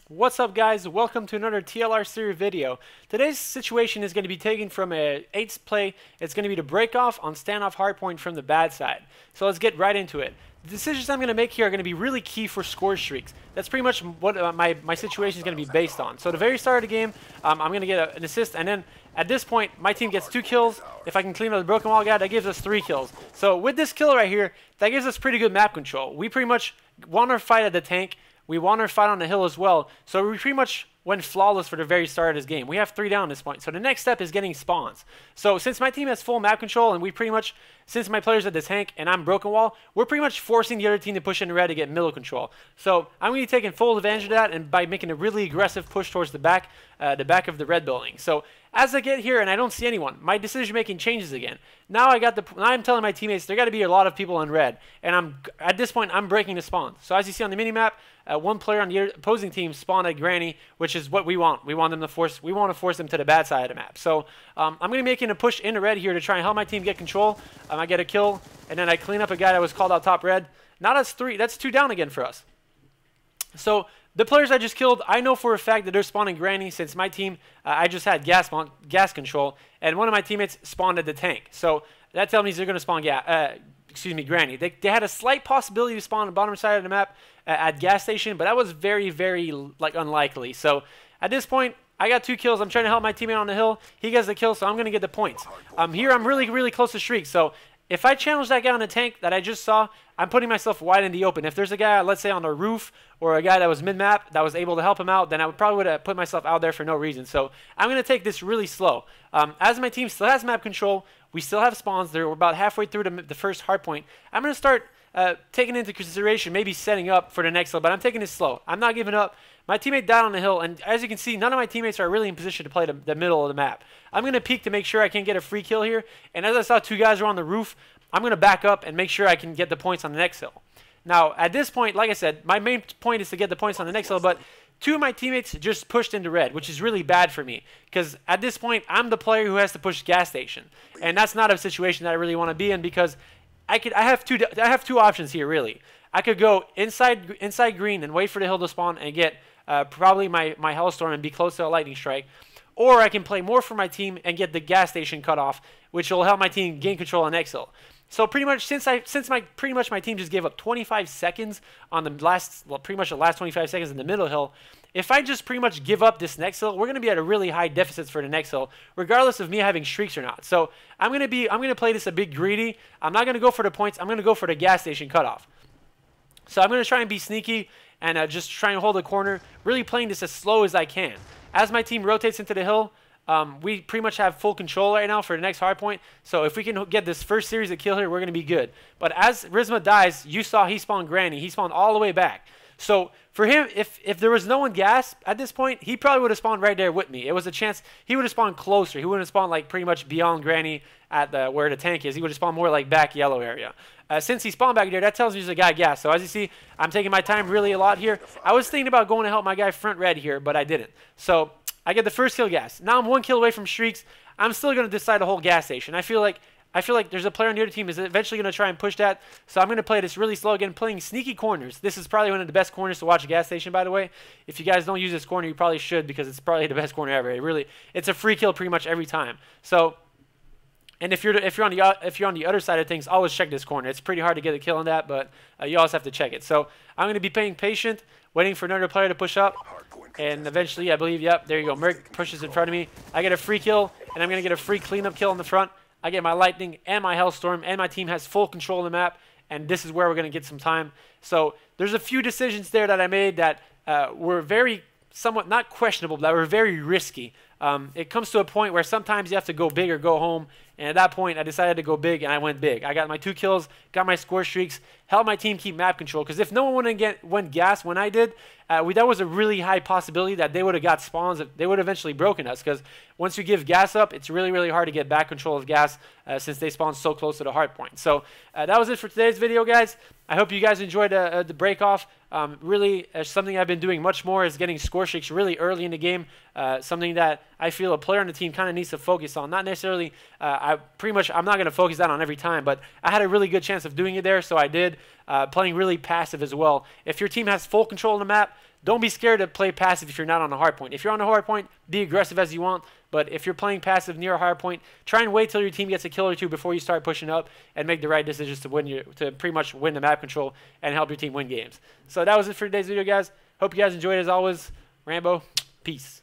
What's up, guys? Welcome to another TLR series video. Today's situation is going to be taken from a 8th play. It's going to be the break-off on standoff hardpoint from the bad side. So let's get right into it. The decisions I'm going to make here are going to be really key for score streaks. That's pretty much what my situation is going to be based on. So at the very start of the game, I'm going to get an assist, and then at this point, my team gets 2 kills. If I can clean up the broken wall guy, that gives us 3 kills. So with this kill right here, that gives us pretty good map control. We pretty much want our fight at the tank. We want our fight on the hill as well. So we pretty much went flawless for the very start of this game. We have 3 down at this point. So the next step is getting spawns. So since my team has full map control and we pretty much, since my player's at the tank and I'm broken wall, we're pretty much forcing the other team to push in red to get middle control. So I'm going to be taking full advantage of that and by making a really aggressive push towards the back of the red building. So as I get here and I don't see anyone, my decision making changes again. Now I'm telling my teammates there got to be a lot of people in red, and at this point I'm breaking the spawn. So as you see on the mini map, one player on the opposing team spawned at Granny, which is what we want. We want to force them to the bad side of the map. So I'm going to be making a push into red here to try and help my team get control. I get a kill, and then I clean up a guy that was called out top red. Now that's 3. That's 2 down again for us. So the players I just killed, I know for a fact that they're spawning Granny since my team, I just had gas control, and one of my teammates spawned at the tank. So that tells me they're going to spawn Granny. They had a slight possibility to spawn on the bottom side of the map at gas station, but that was very, very unlikely. So at this point, I got 2 kills. I'm trying to help my teammate on the hill. He gets the kill, so I'm going to get the points. Here I'm really, really close to streak. So if I challenge that guy on the tank that I just saw, I'm putting myself wide in the open. If there's a guy, let's say on the roof, or a guy that was mid-map that was able to help him out, then I probably would have put myself out there for no reason. So I'm going to take this really slow. As my team still has map control, we still have spawns. We're about halfway through the first hard point. I'm going to start taking into consideration maybe setting up for the next hill, but I'm taking this slow. I'm not giving up. My teammate died on the hill, and as you can see, none of my teammates are really in position to play the middle of the map. I'm going to peek to make sure I can get a free kill here, and as I saw 2 guys were on the roof, I'm going to back up and make sure I can get the points on the next hill. Now, at this point, like I said, my main point is to get the points on the next hill, but 2 of my teammates just pushed into red, which is really bad for me, because at this point, I'm the player who has to push gas station, and that's not a situation that I really want to be in, because I have two options here, really. I could go inside green and wait for the hill to spawn and get probably my Hellstorm and be close to a lightning strike, or I can play more for my team and get the gas station cut off, which will help my team gain control on next hill. So pretty much since my team just gave up 25 seconds on the pretty much the last 25 seconds in the middle hill, if I just pretty much give up this next hill, we're going to be at a really high deficit for the next hill, regardless of me having streaks or not. So I'm going to play this a bit greedy. I'm not going to go for the points. I'm going to go for the gas station cutoff. So I'm going to try and be sneaky and just try and hold the corner, really playing this as slow as I can. As my team rotates into the hill, we pretty much have full control right now for the next hard point. So if we can get this first series of kill here, we're going to be good. But as Rizma dies, you saw he spawned Granny. He spawned all the way back. So for him, if there was no one gas at this point, he probably would have spawned right there with me. It was a chance he would have spawned closer. He wouldn't have spawned like pretty much beyond Granny at where the tank is. He would have spawned more like back yellow area. Since he spawned back there, that tells me there's a guy gas. So as you see, I'm taking my time really a lot here. I was thinking about going to help my guy front red here, but I didn't. So I get the first kill gas. Now I'm 1 kill away from streaks. I'm still going to decide to hold gas station. I feel like there's a player on the other team is eventually going to try and push that. So I'm going to play this really slow again, playing sneaky corners. This is probably one of the best corners to watch a gas station, by the way. If you guys don't use this corner, you probably should, because it's probably the best corner ever. It's a free kill pretty much every time. So, and if you're on the other side of things, always check this corner. It's pretty hard to get a kill on that, but you always have to check it. So I'm going to be playing patient, waiting for another player to push up. And eventually, I believe, yep, there you go. Merc pushes in front of me. I get a free kill, and I'm going to get a free cleanup kill in the front. I get my Lightning and my Hellstorm, and my team has full control of the map, and this is where we're going to get some time. So there's a few decisions there that I made that were somewhat not questionable, but that were very risky. It comes to a point where sometimes you have to go big or go home, and at that point, I decided to go big, and I went big. I got my 2 kills, got my score streaks, helped my team keep map control, because if no one went gas when I did, that was a really high possibility that they would have got spawns. They would have eventually broken us, because once you give gas up, it's really, really hard to get back control of gas since they spawn so close to the hard point. So that was it for today's video, guys. I hope you guys enjoyed the break-off. Really, something I've been doing much more is getting score streaks really early in the game, something that I feel a player on the team kind of needs to focus on. Not necessarily, I'm not going to focus that on every time, but I had a really good chance of doing it there, so I did. Playing really passive as well. If your team has full control of the map, don't be scared to play passive if you're not on a hard point. If you're on a hard point, be aggressive as you want. But if you're playing passive near a hard point, try and wait till your team gets a kill or two before you start pushing up and make the right decisions to pretty much win the map control and help your team win games. So that was it for today's video, guys. Hope you guys enjoyed as always. Rambo, peace.